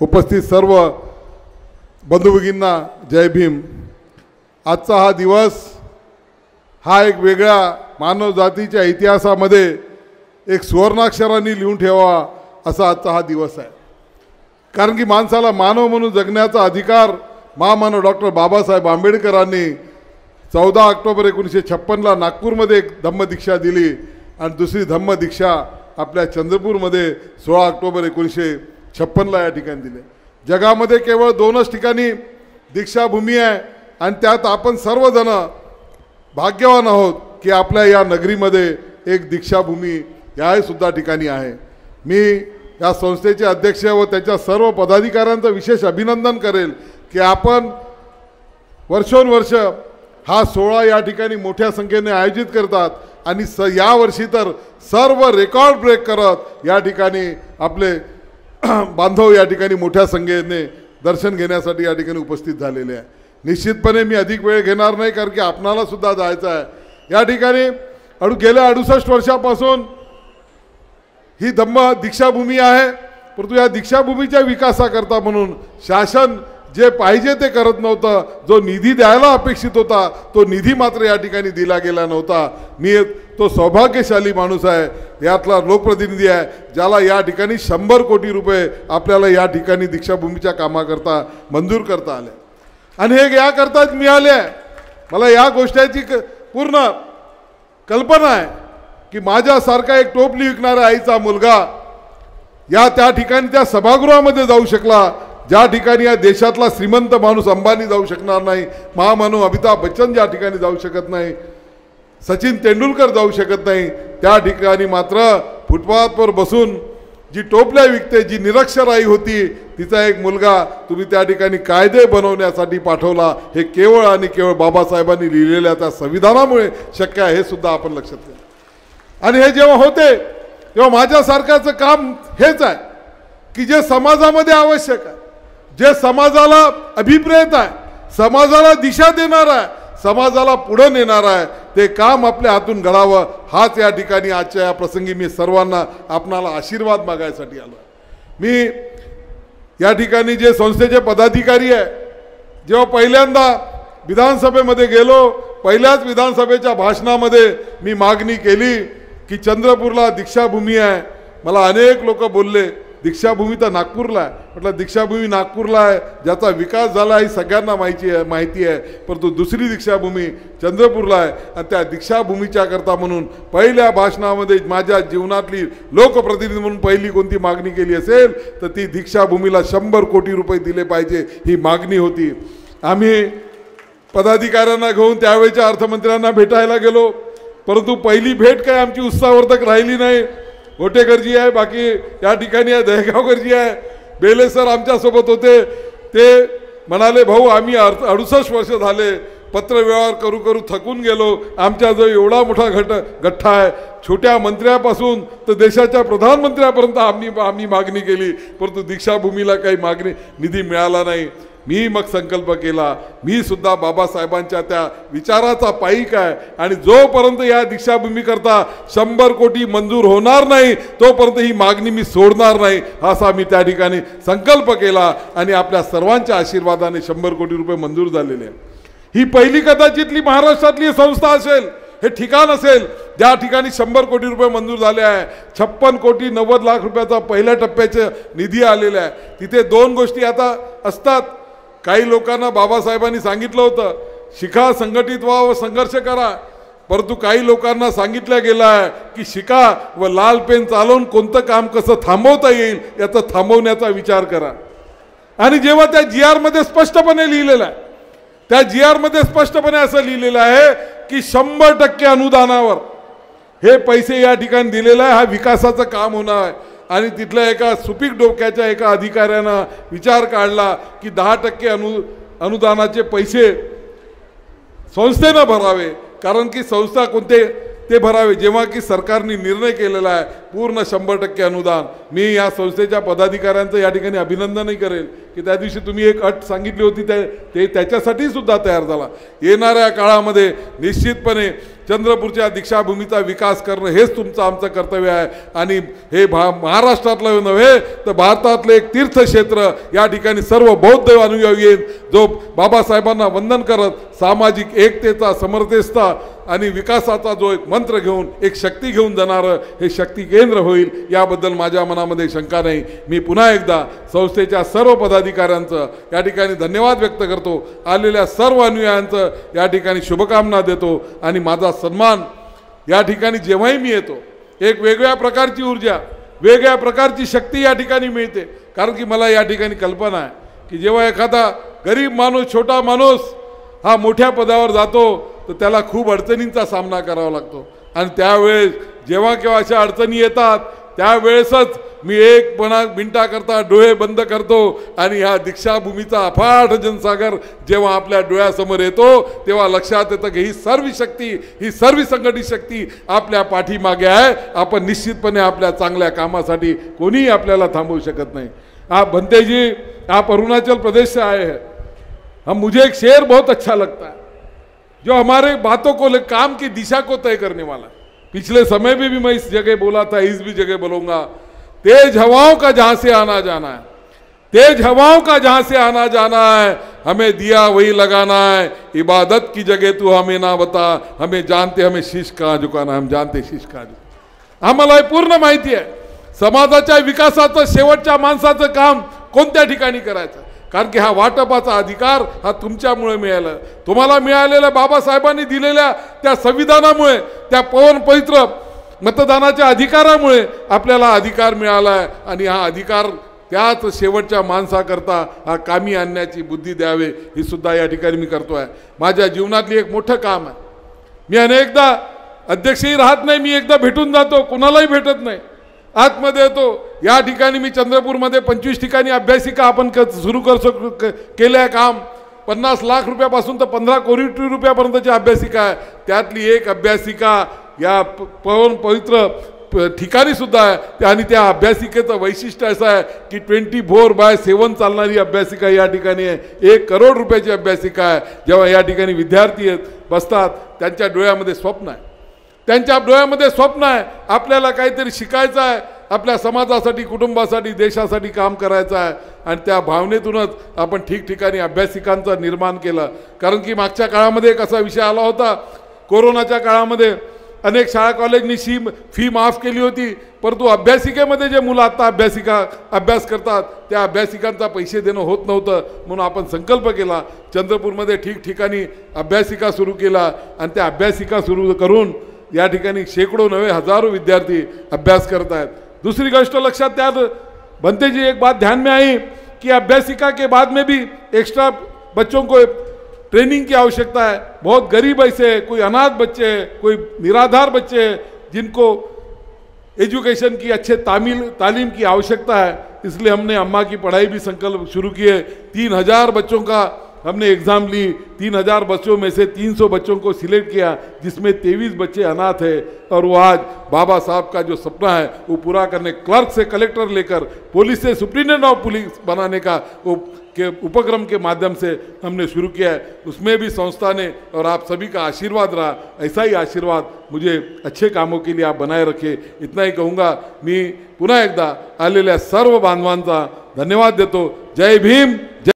उपस्थित सर्व बंधुभगिनींना जय भीम। आजचा हा दिवस हा एक वेगळ्या मानवजातीच्या इतिहासामध्ये एक सुवर्णाक्षरांनी लिहून ठेवावा असा आजचा हा दिवस आहे। कारण की माणसाला मानव म्हणून जगण्याचा अधिकार महामानव डॉक्टर बाबासाहेब आंबेडकरांनी 14 ऑक्टोबर 1956ला नागपूरमध्ये एक धम्मदीक्षा दिली आणि दुसरी धम्मदीक्षा आपल्या चंद्रपूरमध्ये 16 ऑक्टोबर 1956ला या ठिकाणी दिले। जगामध्ये केवळ 2च ठिकाणी दीक्षाभूमी आहे आणि त्यात आपण सर्वजण भाग्यवान आहोत की आपल्या या नगरीमध्ये एक दीक्षाभूमी या सुद्धा ठिकाणी आहे। मी या संस्थेचे अध्यक्ष व त्याच्या सर्व पदाधिकाऱ्यांचं विशेष अभिनंदन करेल की आपण वर्षोनवर्ष हा सोहळा या ठिकाणी मोठ्या संख्येने आयोजित करतात आणि या वर्षी तर सर्व रेकॉर्ड ब्रेक करत या ठिकाणी आपले बांधव या ठिकाणी मोठ्या संख्येने दर्शन घेण्यासाठी या ठिकाणी उपस्थित झालेले आहे। निश्चितपणे मी अधिक वेळ घेणार नाही कारण की आपणाला सुद्धा जायचं आहे। या ठिकाणी गेल्या 68 वर्षापासून ही धम्म दीक्षाभूमी आहे, परंतु या दीक्षाभूमीच्या विकासाकरता म्हणून शासन जे पाहिजे ते करत नव्हतं। जो निधी द्यायला अपेक्षित होता तो निधी मात्र या ठिकाणी दिला गेला नव्हता। मी तो सौभाग्यशाली माणूस आहे, यातला लोकप्रतिनिधी आहे ज्याला या ठिकाणी 100 कोटी रुपये आपल्याला या ठिकाणी दीक्षाभूमीच्या कामाकरता मंजूर करता आले आणि हे याकरताच मिळाले। मला या गोष्टीची पूर्ण कल्पना आहे की माझ्यासारखा एक टोपली विकणाऱ्या आईचा मुलगा या त्या ठिकाणी त्या सभागृहामध्ये जाऊ शकला ज्या ठिकाणी या देशातला श्रीमंत माणूस अंबानी जाऊ शकणार नाही, महामानव अमिताभ बच्चन ज्या ठिकाणी जाऊ शकत नाही, सचिन तेंडुलकर जाऊ शकत नाही, त्या ठिकाणी मात्र फुटपाथवर बसून जी टोपल्या विकते, जी निरक्षर आई होती, तिचा एक मुलगा तुम्ही त्या ठिकाणी कायदे बनवण्यासाठी पाठवला। हे केवळ आणि केवळ बाबासाहेबांनी लिहिलेल्या त्या संविधानामुळे शक्य आहे, हे सुद्धा आपण लक्षात घ्या। आणि हे जेव्हा होते तेव्हा माझ्यासारख्याचं काम हेच आहे की जे समाजामध्ये आवश्यक आहे, जे समाजाला अभिप्रेत आहे, समाजाला दिशा देणार आहे, समाजाला पुढे नेणार आहे, ते काम आपल्या हातून घडावं। हाच या ठिकाणी आजच्या या प्रसंगी मी सर्वांना आपणाला आशीर्वाद मागायसाठी आलो। मी या ठिकाणी जे संस्थेचे पदाधिकारी आहे, जेव्हा पहिल्यांदा विधानसभेमध्ये गेलो, पहिल्याच विधानसभेच्या भाषणामध्ये मी मागणी केली की चंद्रपूरला दीक्षाभूमी आहे। मला अनेक लोक बोलले दीक्षाभूमी तर नागपूरला आहे। म्हटलं दीक्षाभूमी नागपूरला आहे, ज्याचा विकास झाला ही सगळ्यांना माहिती आहे, परंतु दुसरी दीक्षाभूमी चंद्रपूरला आहे आणि त्या दीक्षाभूमीच्या करता म्हणून पहिल्या भाषणामध्ये माझ्या जीवनातली लोकप्रतिनिधी म्हणून पहिली कोणती मागणी केली असेल तर ती दीक्षाभूमीला 100 कोटी रुपये दिले पाहिजे ही मागणी होती। आम्ही पदाधिकाऱ्यांना घेऊन त्यावेळेच्या अर्थमंत्र्यांना भेटायला गेलो, परंतु पहिली भेट काय आमची उत्साहवर्धक राहिली नाही। गोटेकरजी आहे, बाकी या ठिकाणी आहे दहेगावकरजी आहे, बेले सर आमच्यासोबत होते। ते म्हणाले भाऊ आम्ही 68 वर्ष झाले पत्रव्यवहार करू करू थकून गेलो, आमच्याजवळ एवढा मोठा गठ्ठा आहे, छोट्या मंत्र्यापासून तर देशाच्या प्रधानमंत्र्यापर्यंत आम्ही मागणी केली, परंतु दीक्षाभूमीला काही मागणी निधी मिळाला नाही। मी मग संकल्प केला, मी सुद्धा बाबासाहेबांच्या त्या विचाराचा पाईक आहे आणि जोपर्यंत या दीक्षाभूमी करता 100 कोटी मंजूर होणार नाही तोपर्यंत ही मागणी मी सोडणार नाही असा मी त्या ठिकाणी संकल्प केला आणि आपल्या सर्वांच्या आशीर्वादाने 100 कोटी रुपये मंजूर झालेले आहे। ही पहिली कदाचितली महाराष्ट्रातली संस्था असेल, हे ठिकाण असेल ज्या ठिकाणी 100 कोटी रुपये मंजूर झाले आहे। 56 कोटी 90 लाख रुपयाचा पहिल्या टप्प्याचे निधी आलेला आहे। तिथे 2 गोष्टी आता असतात। काही लोकांना बाबासाहेबांनी सांगितलं होतं शिका, संघटित व्हा व संघर्ष करा, परंतु काही लोकांना सांगितलं गेलं आहे की शिका व लाल पेन चालवून कोणतं काम कसं थांबवता येईल याचा थांबवण्याचा विचार करा। आणि जेव्हा त्या GR मध्ये स्पष्टपणे लिहिलेलं आहे, त्या GR मध्ये स्पष्टपणे असं लिहिलेलं आहे की 100% अनुदानावर हे पैसे या ठिकाणी दिलेलं आहे, हा विकासाचं काम होणार आहे। आणि तिथल्या एका सुपीक डोक्याच्या एका अधिकाऱ्यानं विचार काढला की 10% अनुदानाचे पैसे संस्थेनं भरावे, कारण की संस्था कोणते ते भरावे, जेव्हा की सरकारने निर्णय केलेला आहे पूर्ण 100% अनुदान। मी या संस्थेच्या पदाधिकाऱ्यांचं या ठिकाणी अभिनंदनही करेल की त्या दिवशी तुम्ही एक अट सांगितली होती ते त्याच्यासाठी सुद्धा तयार झाला। येणाऱ्या काळामध्ये निश्चितपणे चंद्रपूरच्या दीक्षाभूमीचा विकास करणं हेच तुमचं आमचं कर्तव्य आहे। आणि हे महाराष्ट्रातलं नव्हे तर भारतातलं एक तीर्थक्षेत्र, या ठिकाणी सर्व बौद्ध अनुयायी जो बाबासाहेबांना वंदन करत सामाजिक एकतेचा, समरसतेचा आणि विकासाचा जो एक मंत्र घेऊन, एक शक्ती घेऊन जाणारं हे शक्ती केंद्र होईल, याबद्दल माझ्या मनामध्ये शंका नाही। मी पुन्हा एकदा संस्थेच्या सर्व पदाधिकाऱ्यांचं या ठिकाणी धन्यवाद व्यक्त करतो, आलेल्या सर्व अनुयायांचं या ठिकाणी शुभकामना देतो आणि माझा सन्मान या ठिकाणी जेव्हाही मी येतो एक वेगळ्या प्रकारची ऊर्जा, वेगळ्या प्रकारची शक्ती या ठिकाणी मिळते। कारण की मला या ठिकाणी कल्पना आहे की जेव्हा एखादा गरीब माणूस, छोटा माणूस हा मोठ्या पदावर जातो तर त्याला खूप अडचणींचा सामना करावा लागतो आणि त्यावेळेस जेव्हा केव्हा अशा अडचणी येतात त्यावेळेसच मी एक मिनिटाकरता डोळे बंद करतो आणि ह्या दीक्षाभूमीचा अफाट जनसागर जेव्हा आपल्या डोळ्यासमोर येतो तेव्हा लक्षात येतं की ही सर्व शक्ती, ही सर्व संघटित शक्ती आपल्या पाठीमागे आहे। आपण निश्चितपणे आपल्या चांगल्या कामासाठी कोणीही आपल्याला थांबवू शकत नहीं। आप बनते जी, आप अरुणाचल प्रदेश से आए हैं, हम मुझे एक शेर बहुत अच्छा लगता है जो हमारे बातों को, काम की दिशा को तय करने वाला। पिछले समय में भी मैं इस जगह बोला था, इस भी जगह बोलूंगा, तेज हवाओं का जहां से आना जाना है, तेज हवाओं का जहां से आना जाना है, हमें दिया वही लगाना है, इबादत की जगह तू हमें ना बता, हमें जानते हमें शीश कहाँ झुकाना, हम जानते शीश कहाँ झुकाना। आम्हाला पूर्ण माहिती आहे समाजाच्या विकासाचं, शेवटच्या माणसाचं काम कोणत्या ठिकाणी करायचं, कारण की हा वाटपाचा अधिकार हा तुमच्यामुळे मिळाला, तुम्हाला मिळालेल्या बाबासाहेबांनी दिलेल्या त्या संविधानामुळे, त्या पवन पवित्र मतदानाच्या अधिकारामुळे आपल्याला अधिकार मिळाला आहे आणि हा अधिकार त्याच शेवटच्या माणसाकरता हा कामी आणण्याची बुद्धी द्यावे ही सुद्धा या ठिकाणी मी करतोय। माझ्या जीवनातली एक मोठं काम आहे। मी अनेकदा अध्यक्षही राहत नाही, मी एकदा भेटून जातो, कोणालाही भेटत नाही, आतमध्ये येतो। या ठिकाणी मी चंद्रपूरमध्ये 25 ठिकाणी अभ्यासिका आपण सुरू केले आहे काम, 50 लाख रुपयापासून तर 15 कोटी रुपयापर्यंतची अभ्यासिका आहे। त्यातली एक अभ्यासिका या पवन पवित्र ठिकाणी सुद्धा आहे आणि त्या अभ्यासिकेचं वैशिष्ट्य असं आहे की 24/7 चालणारी अभ्यासिका या ठिकाणी आहे। 1 करोड रुपयाची अभ्यासिका आहे। जेव्हा या ठिकाणी विद्यार्थी बसतात त्यांच्या डोळ्यामध्ये स्वप्न आहे, त्यांच्या डोळ्यामध्ये स्वप्न आहे, आपल्याला काहीतरी शिकायचं आहे, आपल्या समाजासाठी, कुटुंबासाठी, देशासाठी काम करायचं आहे आणि त्या भावनेतूनच आपण ठिकठिकाणी अभ्यासिकांचं निर्माण केलं। कारण की मागच्या काळामध्ये एक असा विषय आला होता, कोरोनाच्या काळामध्ये अनेक शाळा कॉलेजनी फी माफ केली होती, परंतु अभ्यासिकेमध्ये जे मुलं आता अभ्यास करतात त्या अभ्यासिकांचा पैसे देणं होत नव्हतं, म्हणून आपण संकल्प केला, चंद्रपूरमध्ये ठिकठिकाणी अभ्यासिका सुरू केला आणि त्या अभ्यासिका सुरू करून या ठिकाणी शेकडो नवे हजारों विद्यार्थी अभ्यास करता है। दूसरी गोष्ट लक्षात त्यात बनते जी, एक बात ध्यान में आई कि अभ्यासिका के बाद में भी एक्स्ट्रा बच्चों को ट्रेनिंग की आवश्यकता है। बहुत गरीब ऐसे, कोई अनाथ बच्चे, कोई निराधार बच्चे जिनको एजुकेशन की अच्छे तालीम की आवश्यकता है, इसलिए हमने अम्मा की पढ़ाई भी संकल्प शुरू किए। 3000 बच्चों का हमने एग्ज़ाम ली, 3000 बच्चों में से 300 बच्चों को सिलेक्ट किया, जिसमें 23 बच्चे अनाथ हैं और वो आज बाबा साहब का जो सपना है वो पूरा करने, क्लर्क से कलेक्टर लेकर police say superintendent of police बनाने का वो के उपक्रम के माध्यम से हमने शुरू किया है। उसमें भी संस्था ने और आप सभी का आशीर्वाद रहा, ऐसा ही आशीर्वाद मुझे अच्छे कामों के लिए आप बनाए रखे, इतना ही कहूँगा। मी पुन्हा एकदा आलेल्या सर्व बांधवांचा धन्यवाद देतो। जय भीम।